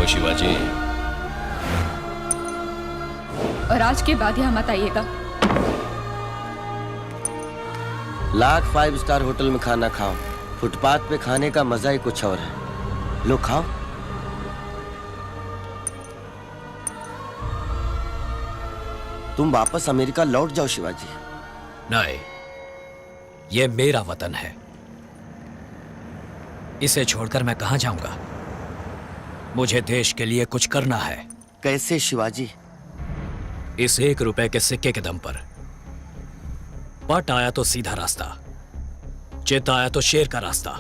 हो शिवाजी? और आज के बाद यहाँ मत आइएगा। लाख 5 स्टार होटल में खाना खाओ, फुटपाथ पे खाने का मजा ही कुछ और है। लो खाओ। तुम वापस अमेरिका लौट जाओ शिवाजी। नहीं, ये मेरा वतन है। इसे छोड़कर मैं कहां जाऊंगा? मुझे देश के लिए कुछ करना है। कैसे शिवाजी? इस 1 रुपए के सिक्के के दम पर। पट आया तो सीधा रास्ता, चित आया तो शेर का रास्ता।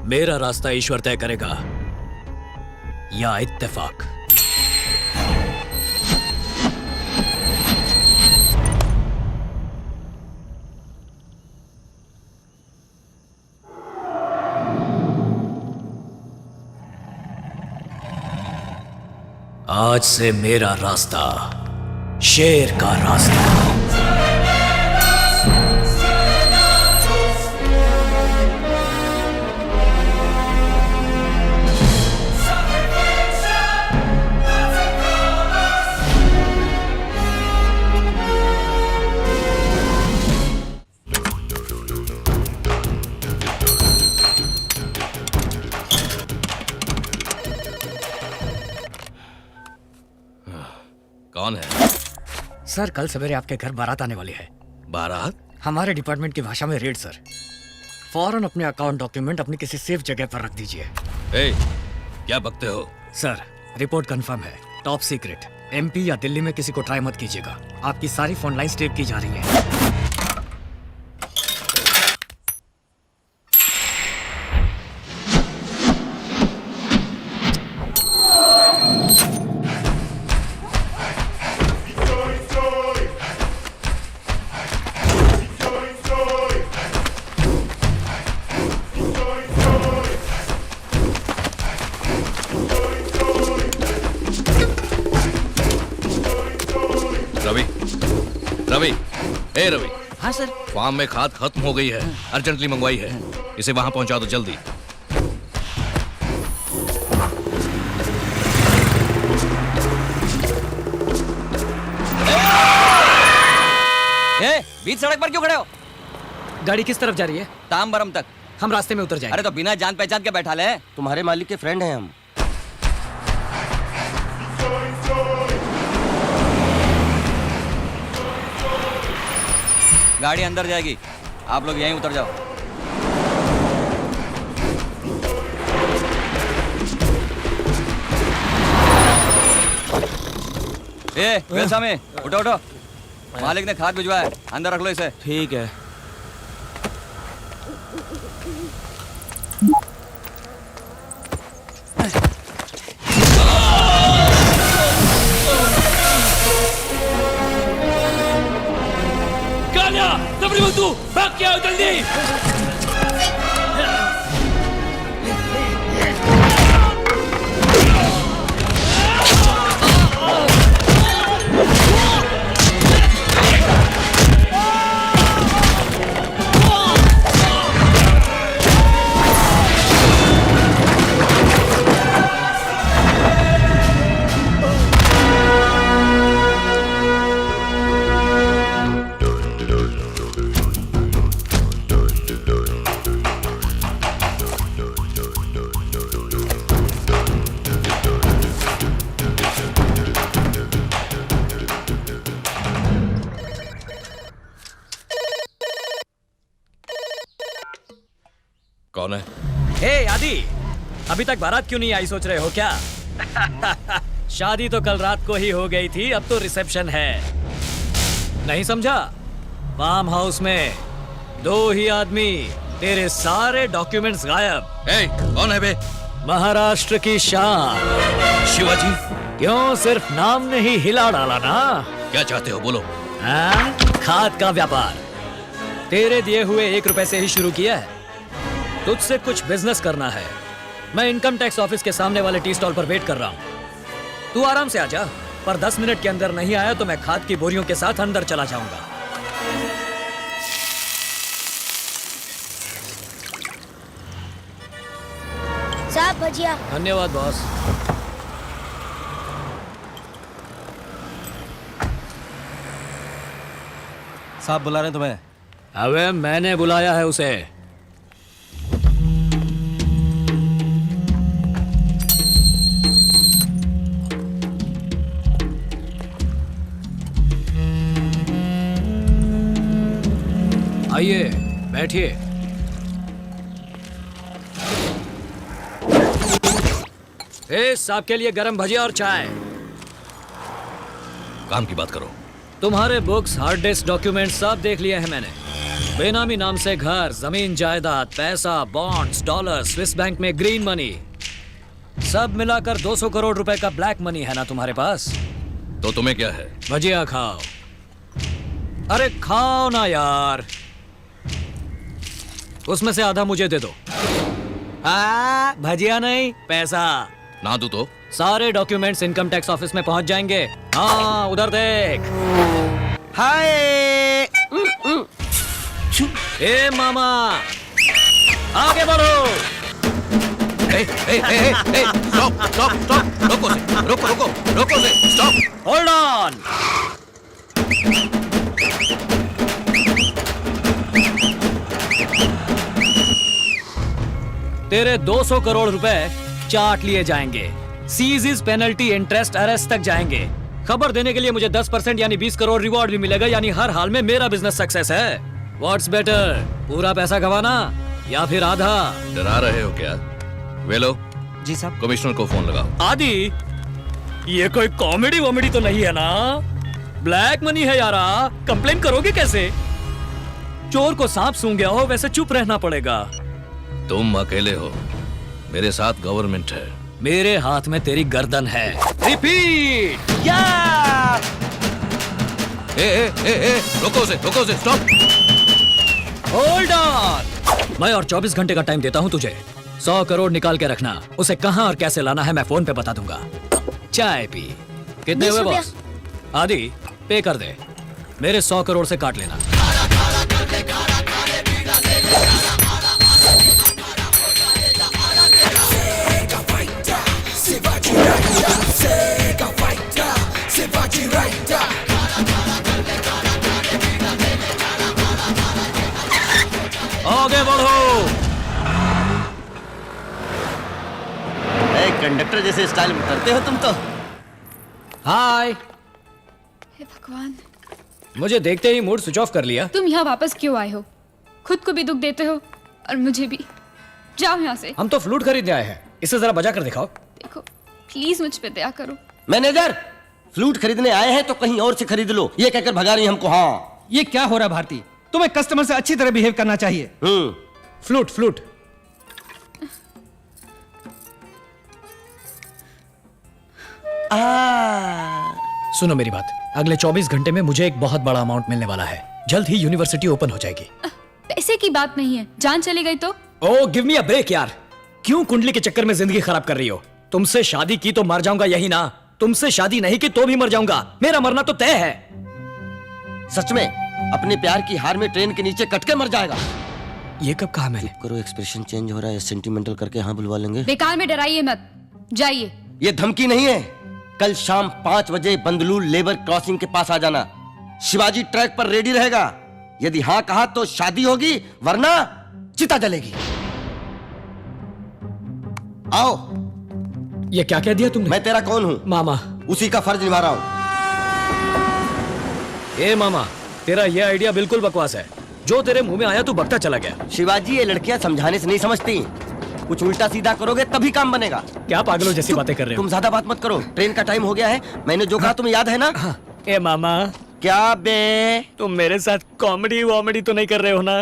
मेरा रास्ता ईश्वर तय करेगा या इत्तेफाक। आज से मेरा रास्ता शेर का रास्ता। कौन है? सर, कल सवेरे आपके घर बारात आने वाली है। बारात? हमारे डिपार्टमेंट की भाषा में रेड सर। फौरन अपने अकाउंट डॉक्यूमेंट अपनी किसी सेफ जगह पर रख दीजिए। ए, क्या बकते हो? सर, रिपोर्ट कंफर्म है, टॉप सीक्रेट। एमपी या दिल्ली में किसी को ट्राई मत कीजिएगा। आपकी सारी फोन लाइन टेप की जा रही है। रवि, ए रवि। हाँ सर। फार्म में खाद खत्म हो गई है, अर्जेंटली मंगवाई है। इसे वहां पहुंचा दो जल्दी। बीच सड़क पर क्यों खड़े हो? गाड़ी किस तरफ जा रही है? ताम्बरम तक। हम रास्ते में उतर जाएंगे। अरे तो बिना जान पहचान के बैठा ले। तुम्हारे मालिक के फ्रेंड हैं हम। गाड़ी अंदर जाएगी, आप लोग यहीं उतर जाओ। बेलसामी, उठो उठो। मालिक ने खाद भिजवाया है, अंदर रख लो इसे। ठीक है। तू भाग के आओ जल्दी। कौन है? हे आदि, अभी तक बारात क्यों नहीं आई सोच रहे हो क्या? शादी तो कल रात को ही हो गई थी, अब तो रिसेप्शन है। नहीं समझा? फार्म हाउस में 2 ही आदमी, तेरे सारे डॉक्यूमेंट्स गायब। ए, कौन है बे? महाराष्ट्र की शान। शिवाजी। क्यों, सिर्फ नाम ने ही हिला डाला ना? क्या चाहते हो बोलो? खाद का व्यापार तेरे दिए हुए 1 रुपए से ही शुरू किया है। तुझसे कुछ बिजनेस करना है। मैं इनकम टैक्स ऑफिस के सामने वाले टी स्टॉल पर वेट कर रहा हूँ। तू आराम से आ जा, पर 10 मिनट के अंदर नहीं आया तो मैं खाद की बोरियों के साथ अंदर चला जाऊंगा। साहब भजिया। धन्यवाद बॉस। साहब बुला रहे हैं तुम्हें। अबे मैंने बुलाया है उसे। आइए बैठिए। आपके लिए गरम भजिया और चाय। काम की बात करो। तुम्हारे बुक्स, हार्ड डिस्क, डॉक्यूमेंट सब देख लिए हैं मैंने। बेनामी नाम से घर, जमीन, जायदाद, पैसा, बॉन्ड्स, डॉलर, स्विस बैंक में ग्रीन मनी, सब मिलाकर 200 करोड़ रुपए का ब्लैक मनी है ना तुम्हारे पास? तो तुम्हें क्या है? भजिया खाओ। अरे खाओ ना यार। उसमें से आधा मुझे दे दो। भजिया नहीं, पैसा। ना दूं तो? सारे डॉक्यूमेंट्स इनकम टैक्स ऑफिस में पहुंच जाएंगे। हाँ उधर देख। हाय। ए मामा, आगे बढ़ो। स्टॉप स्टॉप स्टॉप, रोको से, रोको से, स्टॉप। Hold on. तेरे 200 करोड़ रुपए चाट लिए जाएंगे। सीज पेनल्टी, इंटरेस्ट, अरेस्ट तक जाएंगे। खबर देने के लिए मुझे 10% यानी 20 करोड़ रिवॉर्ड भी मिलेगा। यानी हर हाल में मेरा बिजनेस सक्सेस है। व्हाट्स बेटर, पूरा पैसा गवाना या फिर आधा? डरा रहे हो क्या? वेलो जी साहब। कमिश्नर को फोन लगाओ। आदि, ये कोई कॉमेडी वॉमेडी तो नहीं है ना? ब्लैक मनी है यारा, कंप्लेन करोगे कैसे? चोर को सांप सूंघ गया हो वैसे चुप रहना पड़ेगा। तुम अकेले हो, मेरे साथ गवर्नमेंट है। मेरे हाथ में तेरी गर्दन है। रिपीट। रोको से, स्टॉप। Hold on. मैं और 24 घंटे का टाइम देता हूं तुझे। 100 करोड़ निकाल के रखना। उसे कहां और कैसे लाना है मैं फोन पे बता दूंगा। चाय पी। कितने हुए बॉस? आदि, पे कर दे। मेरे 100 करोड़ से काट लेना। आगे बढ़ो। कंडक्टर जैसे स्टाइल में करते हो तुम तो। हाय। हे भगवान, मुझे देखते ही मूड स्विच ऑफ कर लिया। तुम यहाँ वापस क्यों आए हो? खुद को भी दुख देते हो और मुझे भी। जाओ यहाँ से। हम तो फ्लूट खरीदने आए हैं। इसे जरा बजा कर दिखाओ। देखो प्लीज मुझ पे दया करो। मैनेजर, फ्लूट खरीदने आए हैं तो कहीं और से खरीद लो, ये कहकर भगा रही हमको। हाँ, ये क्या हो रहा है भारती? तुम्हें कस्टमर से अच्छी तरह बिहेव करना चाहिए। Flute flute. सुनो मेरी बात, अगले 24 घंटे में मुझे एक बहुत बड़ा अमाउंट मिलने वाला है। जल्द ही यूनिवर्सिटी ओपन हो जाएगी। पैसे की बात नहीं है, जान चली गई तो? ओह गिव मी अ ब्रेक यार। क्यों कुंडली के चक्कर में जिंदगी खराब कर रही हो? तुमसे शादी की तो मर जाऊंगा, यही ना? तुमसे शादी नहीं की तो भी मर जाऊंगा। मेरा मरना तो तय है। सच में अपने प्यार की हार में ट्रेन के नीचे कट के मर जाएगा। ये कब कहा मैंने? करो, एक्सप्रेशन चेंज हो रहा है। सेंटिमेंटल करके हाँ बुलवा लेंगे। बेकार में डराइए मत, जाइए। ये धमकी नहीं है। कल शाम 5 बजे बंदलूर लेबर क्रॉसिंग के पास आ जाना। शिवाजी ट्रैक पर रेडी रहेगा। यदि हाँ कहा तो शादी होगी, वरना चिता जलेगी। आओ। ये क्या कह दिया तुमने? मैं तेरा कौन हूँ? मामा। उसी का फर्ज निभा रहा हूँ। ए मामा, तेरा ये आइडिया बिल्कुल बकवास है। जो तेरे मुंह में आया तू बकता चला गया। शिवाजी, ये लड़कियां समझाने से नहीं समझती। कुछ उल्टा सीधा करोगे तभी काम बनेगा। क्या पागलों जैसी बातें कर रहे हो? तुम ज्यादा बात मत करो, ट्रेन का टाइम हो गया है। मैंने जो कहा तुम्हें याद है ना? ए मामा, क्या बे? तुम मेरे साथ कॉमेडी वॉमेडी तो नहीं कर रहे हो ना?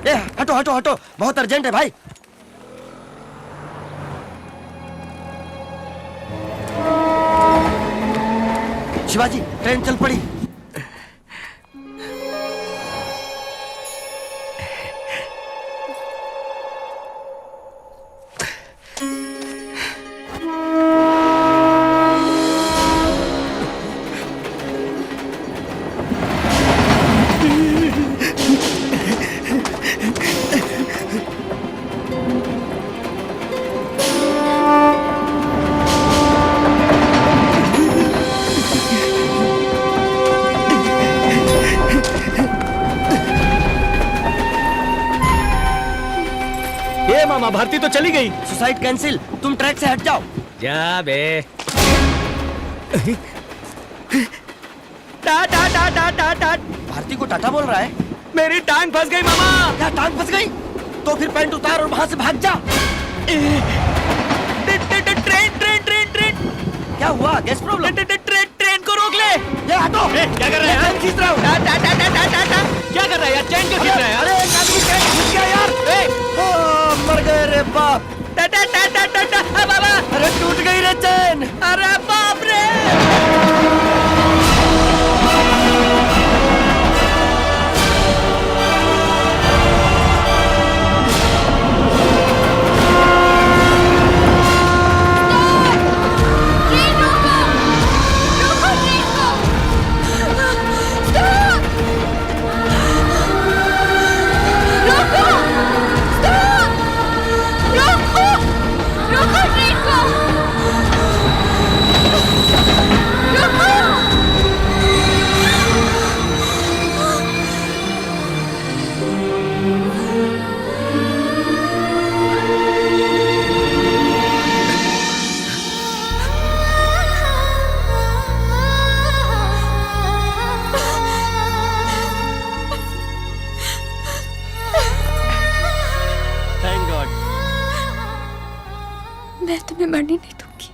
ए, हटो हटो हटो, बहुत अर्जेंट है भाई। शिवाजी, ट्रेन चल पड़ी। मामा भारती तो चली गई। सुसाइड कैंसिल, तुम ट्रैक से हट जाओ। जा बे। टा टा टा टा टा टा। भारती को टाटा बोल रहा है। मेरी टांग फंस गई मामा। क्या टांग फंस गई? तो फिर पैंट उतार और वहां से भाग जा। Train train train train. क्या हुआ? Gas problem? ट्रेन ट्रेन को रोक ले। ये हटो। क्या कर रहा है? चैन खींच रहा हूँ। टा टा टा टा टा टा। क्या कर रहा है यार? चैन क्यों खींच रहा है यार? अरे एक आदमी चैन खींच गया यार। मर गए रे बाप। टा टा टा टा टा टा। बाबा अरे टूट गई रे चैन। अरे बाप रे। ट्रेन रोको, रोको ट्रेन को। स्टॉप, रोको, स्टॉप, रोको, रोको ट्रेन को, रोको। Thank God. मैं तुम्हें मरने नहीं दूंगी।